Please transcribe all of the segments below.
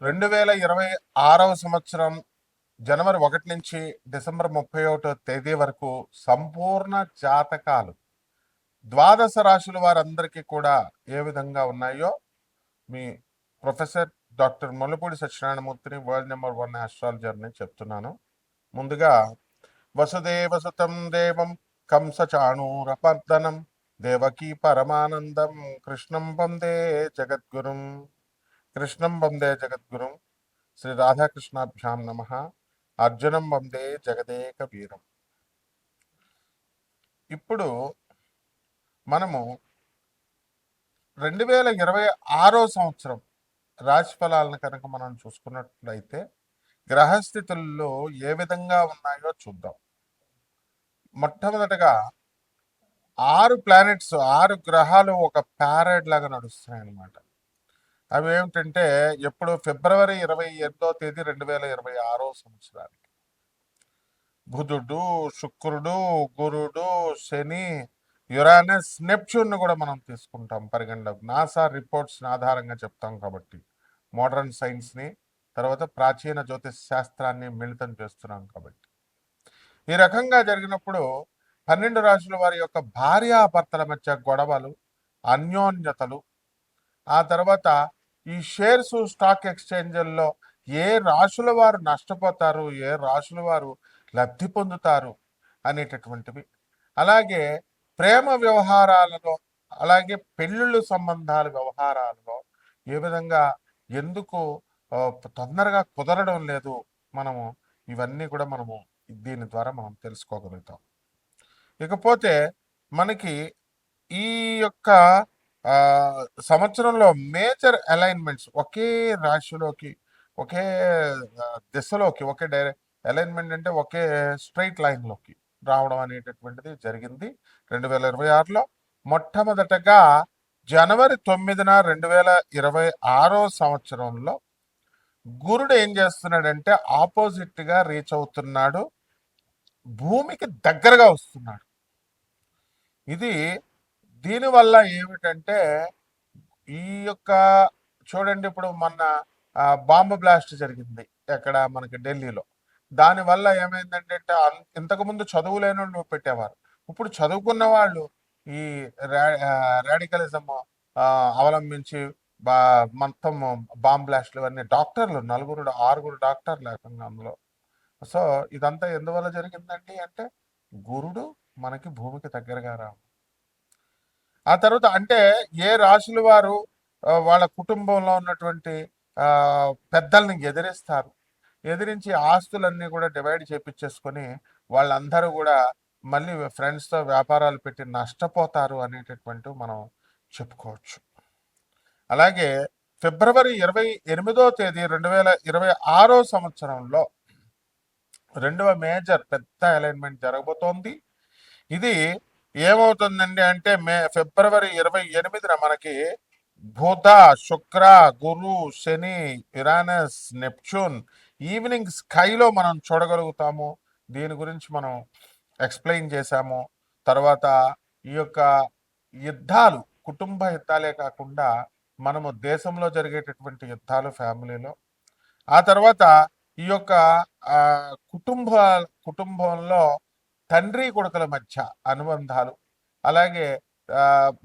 2026వ సంవత్సరం జనవరి 1 నుంచి డిసెంబర్ 31వ తేదీ వరకు సంపూర్ణ జాతకాలు ద్వాదశ రాశుల వారందరికీ కూడా ఏ విధంగా ఉన్నాయో మీ ప్రొఫెసర్ డాక్టర్ ముల్లపూడి సత్యనారాయణమూర్తిని వరల్డ్ నెంబర్ 1 ఆస్ట్రాలజర్ని చెప్తున్నాను. ముందుగా వసుదేవసుతం దేవం కంసచాణూరపర్దనం దేవకీ పరమానందం కృష్ణం వందే జగద్గురుం శ్రీ రాధాకృష్ణాభ్యాం నమ. అర్జునం వందే జగదేక వీరం. ఇప్పుడు మనము 2026 సంవత్సరం రాశి ఫలాలను కనుక మనం చూసుకున్నట్లయితే గ్రహస్థితుల్లో ఏ విధంగా ఉన్నాయో చూద్దాం. మొట్టమొదటగా 6 ప్లానెట్స్ 6 గ్రహాలు ఒక ప్యారెడ్ లాగా నడుస్తున్నాయి అన్నమాట. అవి ఏమిటంటే ఎప్పుడు ఫిబ్రవరి 28వ తేదీ 2026 సంవత్సరానికి బుధుడు, శుక్రుడు, గురుడు, శని, యురానస్, నెప్ట్యూన్ కూడా మనం తీసుకుంటాం పరిగణలోకి. నాసా రిపోర్ట్స్ని ఆధారంగా చెప్తాం కాబట్టి మోడర్న్ సైన్స్ని తర్వాత ప్రాచీన జ్యోతిష్ శాస్త్రాన్ని మిళితం చేస్తున్నాం కాబట్టి ఈ రకంగా జరిగినప్పుడు 12 రాశుల వారి యొక్క భార్యాభర్తల మధ్య గొడవలు, అన్యోన్యతలు, ఆ తర్వాత ఈ షేర్స్ స్టాక్ ఎక్స్చేంజ్ల్లో ఏ రాశుల వారు నష్టపోతారు, ఏ రాశుల వారు లబ్ధి పొందుతారు అనేటటువంటివి, అలాగే ప్రేమ వ్యవహారాలలో, అలాగే పెళ్ళిళ్ళు సంబంధాల వ్యవహారాలలో ఏ విధంగా ఎందుకు తొందరగా కుదరడం లేదు, మనము ఇవన్నీ కూడా మనము దీని ద్వారా మనం తెలుసుకోగలుగుతాం. ఇకపోతే మనకి ఈ యొక్క సంవత్సరంలో మేజర్ అలైన్మెంట్స్ ఒకే రాశిలోకి, ఒకే దిశలోకి, ఒకే అలైన్మెంట్ అంటే ఒకే స్ట్రైట్ లైన్లోకి రావడం అనేటటువంటిది జరిగింది 2026లో. మొట్టమొదటగా జనవరి 9న 2026 సంవత్సరంలో గురుడు ఏం చేస్తున్నాడంటే ఆపోజిట్గా రీచ్ అవుతున్నాడు, భూమికి దగ్గరగా వస్తున్నాడు. ఇది దీనివల్ల ఏమిటంటే ఈ యొక్క చూడండి, ఇప్పుడు మొన్న బాంబు బ్లాస్ట్ జరిగింది ఎక్కడ మనకి ఢిల్లీలో. దానివల్ల ఏమైందంటే ఇంతకుముందు చదువులేని వాళ్ళు పెట్టేవారు, ఇప్పుడు చదువుకున్న వాళ్ళు ఈ రాడికలిజం అవలంబించి మొత్తం బాంబ్ బ్లాస్ట్లు అన్నీ డాక్టర్లు 6 డాక్టర్లు లేకుండా అందులో. సో ఇదంతా ఎందువల్ల జరిగిందండి అంటే గురుడు మనకి భూమికి దగ్గరగా రావు. ఆ తర్వాత అంటే ఏ రాశుల వారు వాళ్ళ కుటుంబంలో ఉన్నటువంటి పెద్దల్ని ఎదిరించి ఆస్తులన్నీ కూడా డివైడ్ చేపించేసుకొని వాళ్ళందరూ కూడా మళ్ళీ ఫ్రెండ్స్తో వ్యాపారాలు పెట్టి నష్టపోతారు అనేటటువంటి మనం చెప్పుకోవచ్చు. అలాగే ఫిబ్రవరి 28వ తేదీ 2026 సంవత్సరంలో రెండవ మేజర్ పెద్ద అలైన్మెంట్ జరగబోతోంది. ఇది ఏమవుతుందండి అంటే ఫిబ్రవరి 28న మనకి బుధ, శుక్ర, గురు, శని, యురానస్, నెప్ట్యూన్ ఈవినింగ్ స్కైలో మనం చూడగలుగుతాము. దీని గురించి మనం ఎక్స్ప్లెయిన్ చేశాము. తర్వాత ఈ యొక్క యుద్ధాలు కుటుంబ యుద్ధాలే కాకుండా మనము దేశంలో జరిగేటటువంటి యుద్ధాలు ఫ్యామిలీలో, ఆ తర్వాత ఈ యొక్క కుటుంబంలో తండ్రి కొడుకుల మధ్య అనుబంధాలు, అలాగే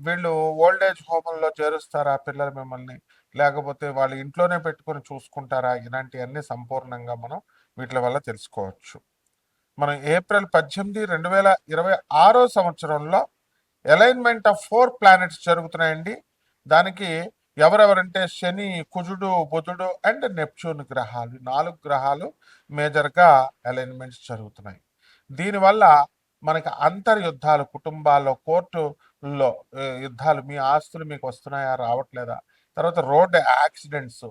వీళ్ళు ఓల్డేజ్ హోమ్లో చేరుస్తారా పిల్లలు మిమ్మల్ని, లేకపోతే వాళ్ళు ఇంట్లోనే పెట్టుకొని చూసుకుంటారా, ఇలాంటివన్నీ సంపూర్ణంగా మనం వీటి వల్ల తెలుసుకోవచ్చు. మనం ఏప్రిల్ 18, 2026 సంవత్సరంలో అలైన్మెంట్ ఆఫ్ 4 ప్లానెట్స్ జరుగుతున్నాయండి. దానికి ఎవరెవరంటే శని, కుజుడు, బుధుడు అండ్ నెప్ట్యూన్ గ్రహాలు, 4 గ్రహాలు మేజర్గా అలైన్మెంట్స్ జరుగుతున్నాయి. దీనివల్ల మనకి అంతర్యుద్ధాలు, కుటుంబాల్లో కోర్టుల్లో యుద్ధాలు, మీ ఆస్తులు మీకు వస్తున్నాయా రావట్లేదా, తర్వాత రోడ్డు యాక్సిడెంట్స్,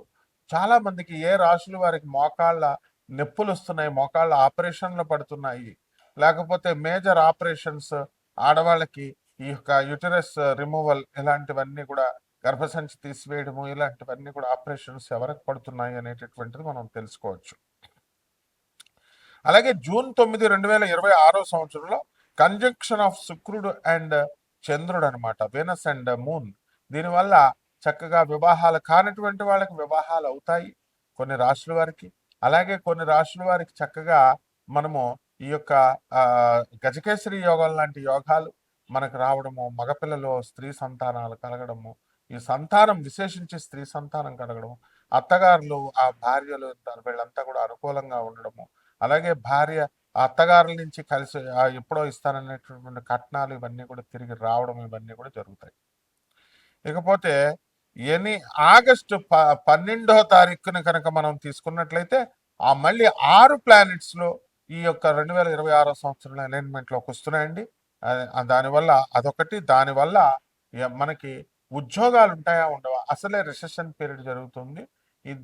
చాలా మందికి ఏ రాశుల వారికి మోకాళ్ళ నొప్పులు వస్తున్నాయి, మోకాళ్ళ ఆపరేషన్లు పడుతున్నాయి, లేకపోతే మేజర్ ఆపరేషన్స్ ఆడవాళ్ళకి ఈ యొక్క యూటరస్ రిమూవల్, ఇలాంటివన్నీ కూడా గర్భసంచి తీసివేయడము, ఇలాంటివన్నీ కూడా ఆపరేషన్స్ ఎవరికి పడుతున్నాయి అనేటటువంటిది మనం తెలుసుకోవచ్చు. అలాగే జూన్ 9, 2026 సంవత్సరంలో కంజంక్షన్ ఆఫ్ శుక్రుడు అండ్ చంద్రుడు అనమాట, వీనస్ అండ్ మూన్. దీనివల్ల చక్కగా వివాహాలు కానటువంటి వాళ్ళకి వివాహాలు అవుతాయి. కొన్ని రాశుల వారికి. అలాగే కొన్ని రాశుల వారికి చక్కగా మనము ఈ యొక్క గజకేసరి యోగం లాంటి యోగాలు మనకు రావడము, మగపిల్లలు స్త్రీ సంతానాలు కలగడము, ఈ సంతానం విశేషించి స్త్రీ సంతానం కలగడము, అత్తగారులు ఆ భార్యలు వీళ్ళంతా కూడా అనుకూలంగా ఉండడము, అలాగే భార్య ఆ అత్తగారుల నుంచి కలిసి ఎప్పుడో ఇస్తాననేటటువంటి కట్నాలు ఇవన్నీ కూడా తిరిగి రావడం ఇవన్నీ కూడా జరుగుతాయి. ఇకపోతే ఆగస్టు 12వ తారీఖున కనుక మనం తీసుకున్నట్లయితే ఆ మళ్ళీ 6 ప్లానెట్స్లో ఈ యొక్క 2026 సంవత్సరంలో అలైన్మెంట్లోకి వస్తున్నాయండి. దానివల్ల అదొకటి. దానివల్ల మనకి ఉద్యోగాలు ఉంటాయా ఉండవా, అసలే రిసెషన్ పీరియడ్ జరుగుతుంది.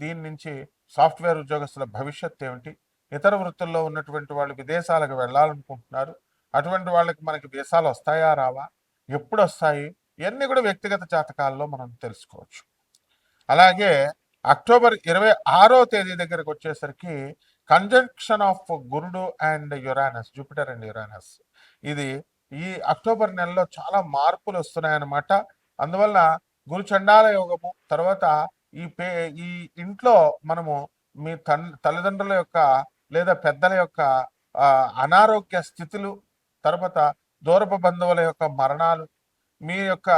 దీని నుంచి సాఫ్ట్వేర్ ఉద్యోగస్తుల భవిష్యత్ ఏమిటి, ఇతర వృత్తుల్లో ఉన్నటువంటి వాళ్ళు విదేశాలకు వెళ్ళాలనుకుంటున్నారు, అటువంటి వాళ్ళకి మనకి వీసాలు వస్తాయా రావా, ఎప్పుడు వస్తాయి, ఇవన్నీ కూడా వ్యక్తిగత జాతకాల్లో మనం తెలుసుకోవచ్చు. అలాగే అక్టోబర్ 26వ తేదీ దగ్గరకు వచ్చేసరికి కంజంక్షన్ ఆఫ్ గురుడు and Uranus, Jupiter and Uranus, ఇది ఈ అక్టోబర్ నెలలో చాలా మార్పులు వస్తున్నాయన్నమాట. అందువల్ల గురు చండాల యోగము, తర్వాత ఈ ఇంట్లో మనము మీ తల్లిదండ్రుల యొక్క లేదా పెద్దల యొక్క అనారోగ్య స్థితులు, తర్వాత దూరపు బంధువుల యొక్క మరణాలు, మీ యొక్క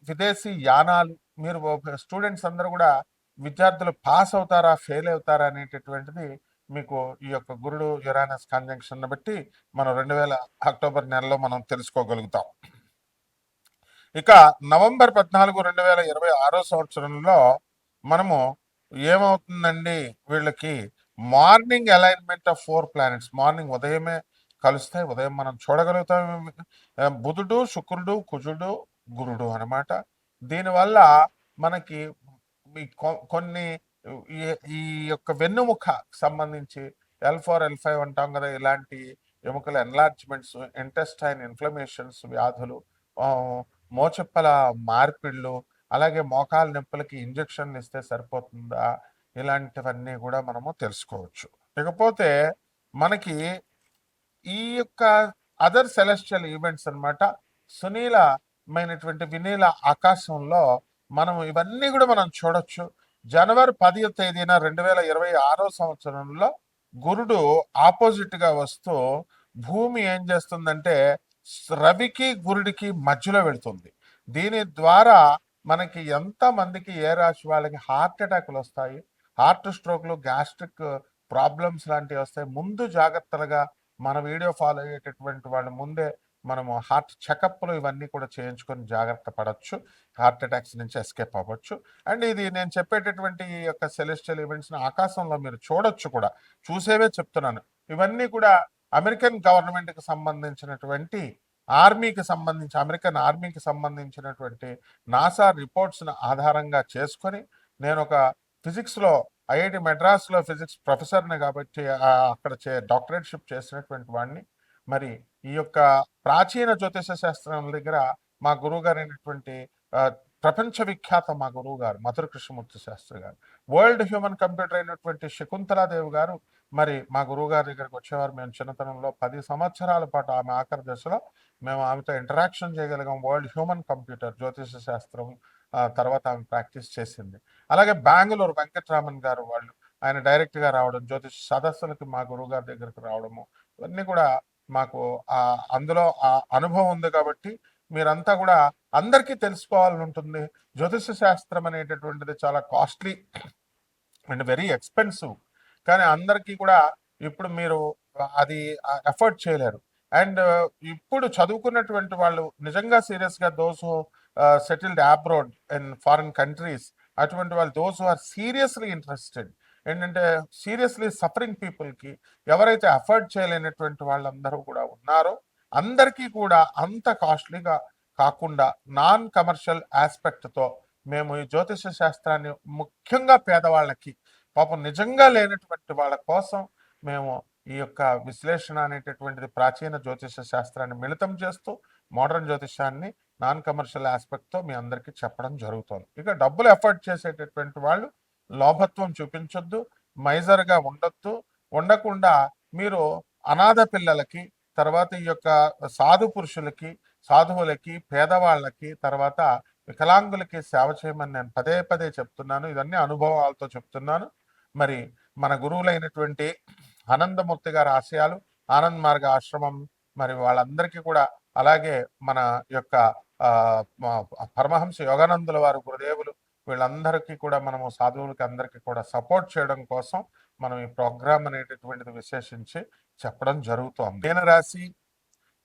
విదేశీ యానాలు, మీరు స్టూడెంట్స్ అందరూ కూడా విద్యార్థులు పాస్ అవుతారా ఫెయిల్ అవుతారా అనేటటువంటిది మీకు ఈ యొక్క గురుడు యురానస్ కంజంక్షన్ బట్టి మనం అక్టోబర్ నెలలో మనం తెలుసుకోగలుగుతాం. ఇక నవంబర్ 14, 2026 సంవత్సరంలో మనము ఏమవుతుందండి, వీళ్ళకి morning alignment of 4 planets morning ఉదయమే కలుస్తాయి. ఉదయం మనం చూడగలుగుతాం. బుధుడు, శుక్రుడు, కుజుడు, గురుడు అనమాట. దీనివల్ల మనకి కొన్ని ఈ యొక్క వెన్నుముక సంబంధించి L4, L5 అంటాం కదా, ఇలాంటి ఎముకల ఎన్లార్జ్మెంట్స్, ఇంటెస్టైన్ ఇన్ఫ్లమేషన్స్ వ్యాధులు, మోచెప్పల మార్పిళ్ళు, అలాగే మోకాల నొప్పులకి ఇంజక్షన్లు ఇస్తే సరిపోతుందా, ఇలాంటివన్నీ కూడా మనము తెలుసుకోవచ్చు. ఇకపోతే మనకి ఈ యొక్క అదర్ సెలెస్టియల్ ఈవెంట్స్ అనమాట, సునీలమైనటువంటి వినీల ఆకాశంలో మనం ఇవన్నీ కూడా మనం చూడొచ్చు. జనవరి 10వ తేదీన 2026 సంవత్సరంలో గురుడు ఆపోజిట్ గా వస్తూ భూమి ఏం చేస్తుందంటే రవికి గురుడికి మధ్యలో వెళుతుంది. దీని ద్వారా మనకి ఎంత మందికి ఏ రాశి వాళ్ళకి హార్ట్ అటాక్లు వస్తాయి, హార్ట్ స్ట్రోక్లు, గ్యాస్ట్రిక్ ప్రాబ్లమ్స్ లాంటివి వస్తాయి. ముందు జాగ్రత్తలుగా మన వీడియో ఫాలో అయ్యేటటువంటి వాళ్ళు ముందే మనము హార్ట్ చెకప్లు ఇవన్నీ కూడా చేయించుకొని జాగ్రత్త పడవచ్చు, హార్ట్ అటాక్స్ నుంచి ఎస్కేప్ అవ్వచ్చు. అండ్ ఇది నేను చెప్పేటటువంటి ఈ యొక్క సెలెస్టియల్ ఈవెంట్స్ని ఆకాశంలో మీరు చూడొచ్చు కూడా, చూసేవే చెప్తున్నాను. ఇవన్నీ కూడా అమెరికన్ గవర్నమెంట్కి సంబంధించినటువంటి అమెరికన్ ఆర్మీకి సంబంధించినటువంటి నాసా రిపోర్ట్స్ని ఆధారంగా చేసుకొని, నేను ఒక ఫిజిక్స్లో ఐఐటి మెడ్రాస్లో ఫిజిక్స్ ప్రొఫెసర్ని కాబట్టి అక్కడ డాక్టరేట్షిప్ చేసినటువంటి వాడిని. మరి ఈ యొక్క ప్రాచీన జ్యోతిష శాస్త్రం దగ్గర మా గురువు గారు అయినటువంటి ప్రపంచ విఖ్యాత మా గురువు గారు మధుర కృష్ణమూర్తి శాస్త్రి గారు, వరల్డ్ హ్యూమన్ కంప్యూటర్ అయినటువంటి శకుంతలాదేవి గారు మరి మా గురువు గారి దగ్గరకు వచ్చేవారు. మేము చిన్నతనంలో 10 సంవత్సరాల పాటు ఆమె ఆఖరి దశలో మేము ఆమెతో ఇంటరాక్షన్ చేయగలిగాం. వరల్డ్ హ్యూమన్ కంప్యూటర్ జ్యోతిష శాస్త్రం తర్వాత ఆమె ప్రాక్టీస్ చేసింది. అలాగే బెంగళూరు వెంకటరామన్ గారు, వాళ్ళు ఆయన డైరెక్ట్గా రావడం, జ్యోతిష సదస్సులకి మా గురువు గారి దగ్గరకు రావడము, ఇవన్నీ కూడా మాకు అందులో ఆ అనుభవం ఉంది. కాబట్టి మీరంతా కూడా అందరికీ తెలుసుకోవాలని ఉంటుంది. జ్యోతిష శాస్త్రం అనేటటువంటిది చాలా కాస్ట్లీ అండ్ వెరీ ఎక్స్పెన్సివ్, కానీ అందరికీ కూడా ఇప్పుడు మీరు అది ఎఫర్ట్ చేయలేరు. అండ్ ఇప్పుడు చదువుకున్నటువంటి వాళ్ళు నిజంగా సీరియస్గా those settled abroad in foreign countries, అటువంటి వాళ్ళు దోస్ ఆర్ సీరియస్లీ ఇంట్రెస్టెడ్, ఏంటంటే సీరియస్లీ సఫరింగ్ పీపుల్కి, ఎవరైతే అఫోర్డ్ చేయలేనటువంటి వాళ్ళందరూ కూడా ఉన్నారో అందరికీ కూడా అంత కాస్ట్లీగా కాకుండా నాన్ కమర్షియల్ ఆస్పెక్ట్తో మేము ఈ జ్యోతిష శాస్త్రాన్ని ముఖ్యంగా పేదవాళ్ళకి, పాపం నిజంగా లేనటువంటి వాళ్ళ కోసం మేము ఈ యొక్క విశ్లేషణ అనేటటువంటిది ప్రాచీన జ్యోతిష శాస్త్రాన్ని మిళితం చేస్తూ మోడర్న్ జ్యోతిషాన్ని నాన్ కమర్షియల్ ఆస్పెక్ట్తో మీ అందరికీ చెప్పడం జరుగుతుంది. ఇక డబ్బులు ఎఫర్ట్ చేసేటటువంటి వాళ్ళు లోభత్వం చూపించొద్దు, మైజర్గా ఉండొద్దు. ఉండకుండా మీరు అనాథ పిల్లలకి, తర్వాత ఈ యొక్క సాధు పురుషులకి, సాధువులకి, పేదవాళ్ళకి, తర్వాత వికలాంగులకి సేవ చేయమని నేను పదే పదే చెప్తున్నాను. ఇవన్నీ అనుభవాలతో చెప్తున్నాను. మరి మన గురువులైనటువంటి ఆనందమూర్తి గారి ఆశయాలు, ఆనంద్ మార్గ ఆశ్రమం, మరి వాళ్ళందరికీ కూడా, అలాగే మన యొక్క పరమహంస యోగానందుల వారు గురుదేవులు, వీళ్ళందరికీ కూడా మనము సాధువులకి అందరికీ కూడా సపోర్ట్ చేయడం కోసం మనం ఈ ప్రోగ్రామ్ అనేటటువంటిది విశేషించి చెప్పడం జరుగుతోంది. మీనరాశి,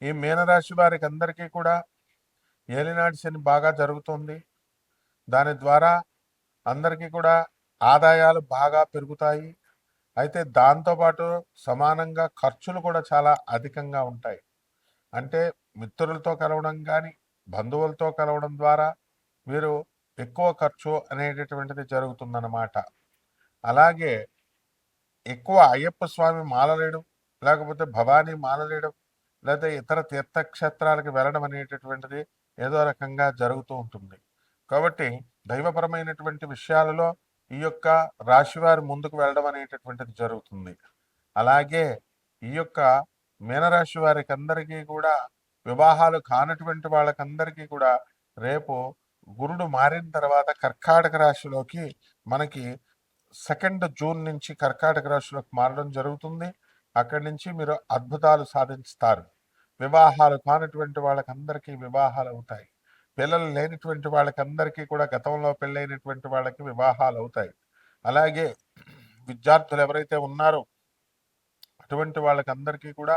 ఈ మీనరాశి వారికి అందరికీ కూడా ఏలినాటి శని బాగా జరుగుతుంది. దాని ద్వారా అందరికీ కూడా ఆదాయాలు బాగా పెరుగుతాయి. అయితే దాంతోపాటు సమానంగా ఖర్చులు కూడా చాలా అధికంగా ఉంటాయి. అంటే మిత్రులతో కలవడం కానీ, బంధువులతో కలవడం ద్వారా మీరు ఎక్కువ ఖర్చు అనేటటువంటిది జరుగుతుందన్నమాట. అలాగే ఎక్కువ అయ్యప్ప స్వామి మాలలేయడం, లేకపోతే భవానీ మాలలేయడం, లేదా ఇతర తీర్థక్షేత్రాలకు వెళ్ళడం అనేటటువంటిది ఏదో రకంగా జరుగుతూ ఉంటుంది. కాబట్టి దైవపరమైనటువంటి విషయాలలో ఈ యొక్క రాశివారి ముందుకు వెళ్ళడం అనేటటువంటిది జరుగుతుంది. అలాగే ఈ యొక్క మీనరాశి వారికి అందరికీ కూడా, వివాహాలు కానటువంటి వాళ్ళకందరికీ కూడా రేపు గురుడు మారిన తర్వాత కర్కాటక రాశిలోకి మనకి 2 జూన్ నుంచి కర్కాటక రాశిలోకి మారడం జరుగుతుంది. అక్కడి నుంచి మీరు అద్భుతాలు సాధిస్తారు. వివాహాలు కానటువంటి వాళ్ళకందరికీ వివాహాలు అవుతాయి. పిల్లలు లేనటువంటి వాళ్ళకందరికీ కూడా గతంలో పెళ్ళైనటువంటి వాళ్ళకి వివాహాలు అవుతాయి. అలాగే విద్యార్థులు ఎవరైతే ఉన్నారో అటువంటి వాళ్ళకందరికీ కూడా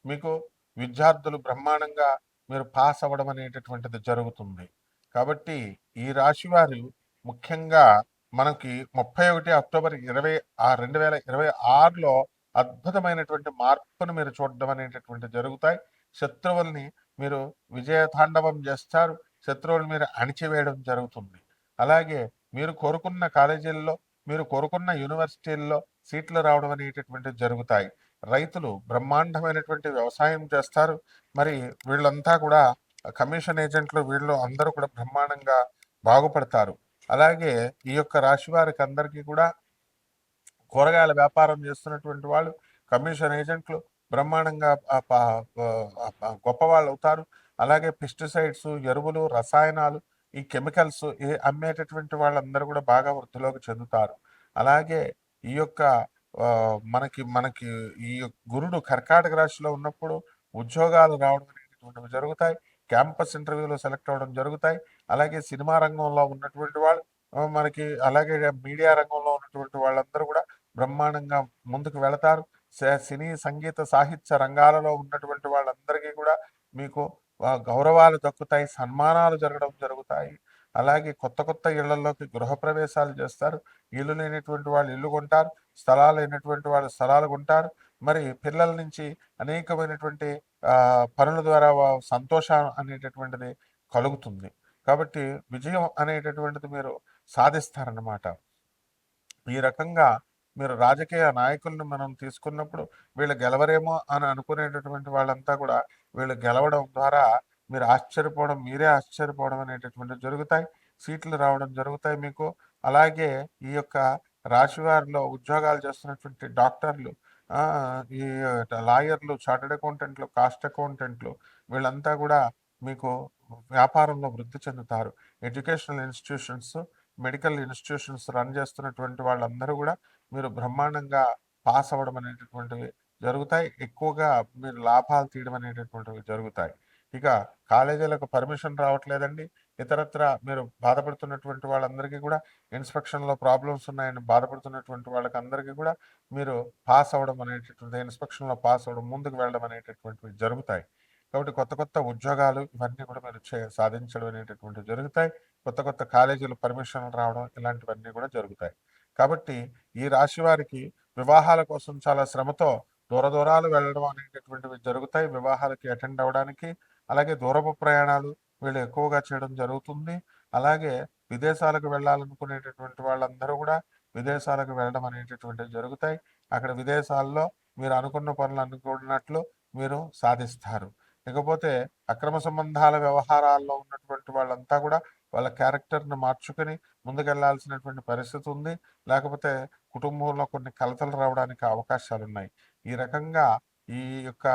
మీకు విద్యార్థులు బ్రహ్మాండంగా మీరు పాస్ అవ్వడం అనేటటువంటిది జరుగుతుంది. కాబట్టి ఈ రాశి వారు ముఖ్యంగా మనకి 31 అక్టోబర్ 2026లో అద్భుతమైనటువంటి మార్పును మీరు చూడడం అనేటటువంటి జరుగుతాయి. శత్రువుల్ని మీరు విజయతాండవం చేస్తారు. శత్రువులు మీరు అణిచివేయడం జరుగుతుంది. అలాగే మీరు కోరుకున్న కాలేజీల్లో, మీరు కోరుకున్న యూనివర్సిటీల్లో సీట్లు రావడం అనేటటువంటివి జరుగుతాయి. రైతులు బ్రహ్మాండమైనటువంటి వ్యవసాయం చేస్తారు. మరి వీళ్ళంతా కూడా కమిషన్ ఏజెంట్లు, వీళ్ళు అందరూ కూడా బ్రహ్మాండంగా బాగుపడతారు. అలాగే ఈ యొక్క రాశి వారికి అందరికీ కూడా కూరగాయల వ్యాపారం చేస్తున్నటువంటి వాళ్ళు, కమిషన్ ఏజెంట్లు బ్రహ్మాండంగా గొప్పవాళ్ళు అవుతారు. అలాగే పెస్టిసైడ్స్, ఎరువులు, రసాయనాలు, ఈ కెమికల్స్ అమ్మేటటువంటి వాళ్ళందరూ కూడా బాగా వృద్ధిలోకి చెందుతారు. అలాగే ఈ యొక్క మనకి మనకి ఈ గురుడు కర్కాటక రాశిలో ఉన్నప్పుడు ఉద్యోగాలు రావడం అనేటటువంటివి జరుగుతాయి. క్యాంపస్ ఇంటర్వ్యూలో సెలెక్ట్ అవ్వడం జరుగుతాయి. అలాగే సినిమా రంగంలో ఉన్నటువంటి వాళ్ళు, మనకి అలాగే మీడియా రంగంలో ఉన్నటువంటి వాళ్ళందరూ కూడా బ్రహ్మాండంగా ముందుకు వెళతారు. సినీ, సంగీత, సాహిత్య రంగాలలో ఉన్నటువంటి వాళ్ళందరికీ కూడా మీకు గౌరవాలు దక్కుతాయి, సన్మానాలు జరగడం జరుగుతాయి. అలాగే కొత్త కొత్త ఇళ్లలోకి గృహప్రవేశాలు చేస్తారు. ఇల్లు లేనటువంటి వాళ్ళు ఇల్లు కొంటారు, స్థలాలు లేనటువంటి వాళ్ళు స్థలాలు కొంటారు. మరి పిల్లల నుంచి అనేకమైనటువంటి పనుల ద్వారా సంతోషం అనేటటువంటిది కలుగుతుంది. కాబట్టి విజయం అనేటటువంటిది మీరు సాధిస్తారన్నమాట. ఈ రకంగా మీరు రాజకీయ నాయకులను మనం తీసుకున్నప్పుడు వీళ్ళు గెలవరేమో అని అనుకునేటటువంటి వాళ్ళంతా కూడా వీళ్ళు గెలవడం ద్వారా మీరు ఆశ్చర్యపోవడం, మీరే ఆశ్చర్యపోవడం అనేటటువంటివి జరుగుతాయి. సీట్లు రావడం జరుగుతాయి మీకు. అలాగే ఈ యొక్క రాశివారిలో ఉద్యోగాలు చేస్తున్నటువంటి డాక్టర్లు, ఈ లాయర్లు, చార్టెడ్ అకౌంటెంట్లు, కాస్ట్ అకౌంటెంట్లు, వీళ్ళంతా కూడా మీకు వ్యాపారంలో వృద్ధి చెందుతారు. Educational institutions, medical institutions run చేస్తున్నటువంటి వాళ్ళందరూ కూడా మీరు బ్రహ్మాండంగా పాస్ అవ్వడం అనేటటువంటివి జరుగుతాయి. ఎక్కువగా మీరు లాభాలు తీయడం అనేటటువంటివి జరుగుతాయి. ఇక కాలేజీలకు పర్మిషన్ రావట్లేదండి, ఇతరత్ర మీరు బాధపడుతున్నటువంటి వాళ్ళందరికీ కూడా, ఇన్స్పెక్షన్లో ప్రాబ్లమ్స్ ఉన్నాయని బాధపడుతున్నటువంటి వాళ్ళకి అందరికీ కూడా మీరు పాస్ అవ్వడం అనేటటువంటి, ఇన్స్పెక్షన్లో పాస్ అవ్వడం, ముందుకు వెళ్ళడం అనేటటువంటివి జరుగుతాయి. కాబట్టి కొత్త కొత్త ఉద్యోగాలు ఇవన్నీ కూడా మీరు సాధించడం అనేటటువంటివి జరుగుతాయి. కొత్త కొత్త కాలేజీలు పర్మిషన్లు రావడం ఇలాంటివన్నీ కూడా జరుగుతాయి. కాబట్టి ఈ రాశి వారికి వివాహాల కోసం చాలా శ్రమతో దూర దూరాలు వెళ్ళడం అనేటటువంటివి జరుగుతాయి. వివాహాలకి అటెండ్ అవ్వడానికి, అలాగే దూరపు ప్రయాణాలు వీళ్ళు ఎక్కువగా చేయడం జరుగుతుంది. అలాగే విదేశాలకు వెళ్ళాలనుకునేటటువంటి వాళ్ళందరూ కూడా విదేశాలకు వెళ్ళడం అనేటటువంటివి జరుగుతాయి. అక్కడ విదేశాల్లో మీరు అనుకున్న పనులు అనుకున్నట్లు మీరు సాధిస్తారు. ఇకపోతే అక్రమ సంబంధాల వ్యవహారాల్లో ఉన్నటువంటి వాళ్ళంతా కూడా వాళ్ళ క్యారెక్టర్ను మార్చుకొని ముందుకెళ్లాల్సినటువంటి పరిస్థితి ఉంది. లేకపోతే కుటుంబంలో కొన్ని కలతలు రావడానికి అవకాశాలున్నాయి. ఈ రకంగా ఈ యొక్క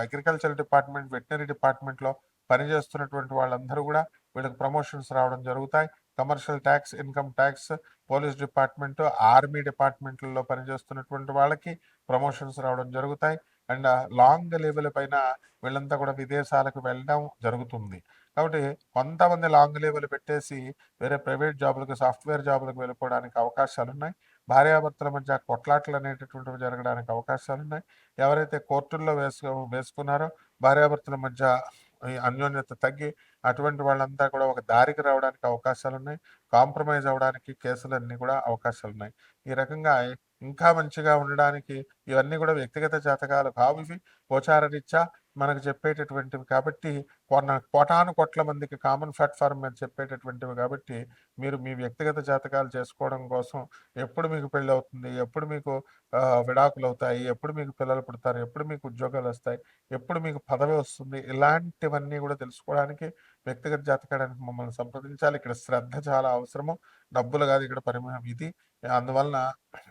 అగ్రికల్చర్ డిపార్ట్మెంట్, వెటనరీ డిపార్ట్మెంట్‌లో పనిచేస్తున్నటువంటి వాళ్ళందరూ కూడా వీళ్ళకి ప్రమోషన్స్ రావడం జరుగుతాయి. Commercial tax, income tax, police department, army డిపార్ట్మెంట్లలో పనిచేస్తున్నటువంటి వాళ్ళకి ప్రమోషన్స్ రావడం జరుగుతాయి. అండ్ లాంగ్ లీవ్ల పైన వీళ్ళంతా కూడా విదేశాలకు వెళ్ళడం జరుగుతుంది. కాబట్టి కొంతమంది లాంగ్ లీవ్లు పెట్టేసి వేరే ప్రైవేట్ జాబులకు, సాఫ్ట్వేర్ జాబులకు వెళ్ళిపోవడానికి అవకాశాలు ఉన్నాయి. భార్యాభర్తల మధ్య కొట్లాటలు అనేటటువంటివి జరగడానికి అవకాశాలు ఉన్నాయి. ఎవరైతే కోర్టుల్లో వేసుకున్నారో భార్యాభర్తల మధ్య ఈ అన్యోన్యత తగ్గి అటువంటి వాళ్ళంతా కూడా ఒక దారికి రావడానికి అవకాశాలు ఉన్నాయి. కాంప్రమైజ్ అవ్వడానికి కేసులన్నీ కూడా అవకాశాలు ఉన్నాయి. ఈ రకంగా ఇంకా మంచిగా ఉండడానికి ఇవన్నీ కూడా వ్యక్తిగత జాతకాలు కావు. ఇవి గోచార రీత్యా మనకు చెప్పేటటువంటివి కాబట్టి కోటాను కోట్ల మందికి కామన్ ప్లాట్ఫామ్ మీద చెప్పేటటువంటివి కాబట్టి మీరు మీ వ్యక్తిగత జాతకాలు చేసుకోవడం కోసం ఎప్పుడు మీకు పెళ్ళి అవుతుంది, ఎప్పుడు మీకు విడాకులు అవుతాయి, ఎప్పుడు మీకు పిల్లలు పుడతారు, ఎప్పుడు మీకు ఉద్యోగాలు వస్తాయి, ఎప్పుడు మీకు పదవి వస్తుంది, ఇలాంటివన్నీ కూడా తెలుసుకోవడానికి వ్యక్తిగత జాతకానికి మమ్మల్ని సంప్రదించాలి. ఇక్కడ శ్రద్ధ చాలా అవసరము, డబ్బులు కాదు ఇక్కడ పరిమాణం ఇది. అందువలన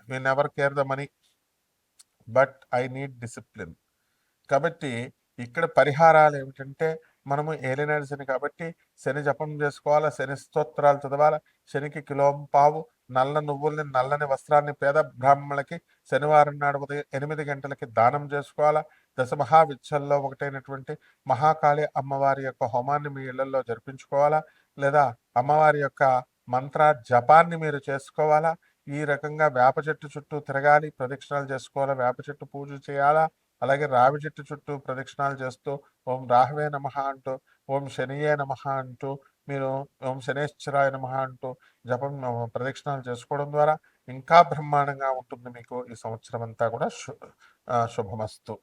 we never care the money, but I need discipline. కాబట్టి ఇక్కడ పరిహారాలు ఏమిటంటే మనము ఏలినాడు శని కాబట్టి శని జపం చేసుకోవాలా, శని స్తోత్రాలు చదవాలా, శనికి కిలోంపావు నల్ల నువ్వుల్ని, నల్లని వస్త్రాన్ని పేద బ్రాహ్మణులకి శనివారం నాడు ఉదయం 8 గంటలకి దానం చేసుకోవాలా. దశమహావిద్యల్లో ఒకటైనటువంటి మహాకాళి అమ్మవారి యొక్క హోమాన్ని మీ ఇళ్లలో జరిపించుకోవాలా, లేదా అమ్మవారి యొక్క మంత్ర జపాన్ని మీరు చేసుకోవాలా. ఈ రకంగా వేప చెట్టు చుట్టూ తిరగాలి, ప్రదక్షిణాలు చేసుకోవాలా, వేప చెట్టు పూజ చేయాలా. అలాగే రావి చెట్టు చుట్టూ ప్రదక్షిణాలు చేస్తూ ఓం రాహవే నమః అంటూ, ఓం శనియే నమః అంటూ, మీరు ఓం శనేశ్వరాయ నమః అంటూ జపం ప్రదక్షిణాలు చేసుకోవడం ద్వారా ఇంకా బ్రహ్మాండంగా ఉంటుంది మీకు ఈ సంవత్సరం అంతా కూడా. శుభమస్తు.